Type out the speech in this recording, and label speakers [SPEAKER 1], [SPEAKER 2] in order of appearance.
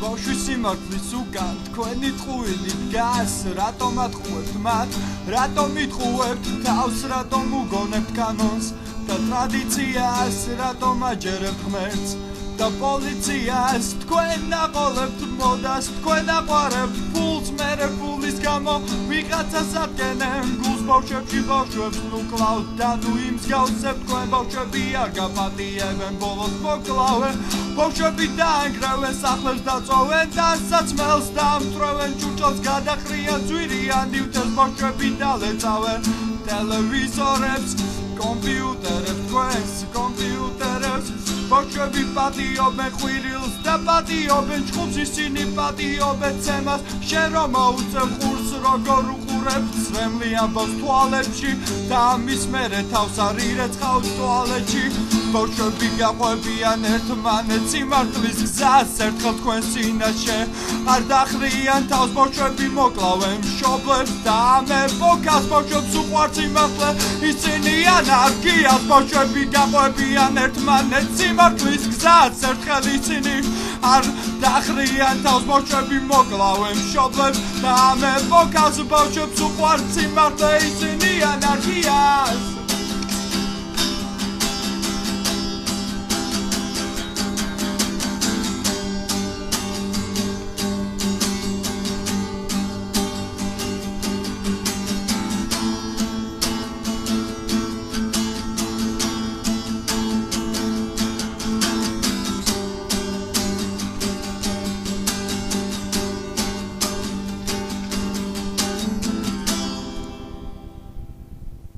[SPEAKER 1] ბავშვის სიმართლის უკან თქვენი ტყუილი დგას რატომ ატყუებთ მათ რატომ იტყუებთ თავს რატომ უგონებთ კანონს და ტრადიციას რატომ აჯერებთ ღმერთს და პოლიციას თქვენ აყოლებთ მოდას თქვენ აყვარებთ ფულს მერე ფულის გამო ვიღაცას ადგენენ გულს ბავშვებში ბავშვებს ნუ კლავთ და ნუ იმსგავსებთ თქვენ ბავშვები არ გაპატიებენ ბოლოს მოკლავენ ბავშვები დაანგრევენ სახლებს დაწოვენ და საცმელს დამტვრევენ ჭურჭელს გადახრიან ძვირიანი უთელს ბავშვები დალეწავენ ტელევიზორებს კომპიუტერებს თქვენს კომპიუტერებს ბავშვები პატიობენ ხვირილს და პატიობენ ჭყუს ისინი პატიობენ ცემას შენ რომ აუწევ ყურს როგორ უყურებ წრემლი ამბავს თვალებში და ამის მერე თავს არ ირეცხავს ტუალეტში ბავშვები გაყვებიან ერთმანეთს სიმართლის გზას ერთხელ თქვენ სინაშე არ დახრიან თავს ბავშვები მოკლავენ მშობლებს და ამებოკას ბავშვებს უყვართ სიმართლე ისინი ანარქიას ბავშვები გაყვებიან ერთმანეთს სიმართლის გზას ერთხელ ისინი არ დახრიან თავს ბავშვები მოკლავენ მშობლებს და ამებოკას ბავშვებს უყვართ სიმართლე ისინი ანარქიას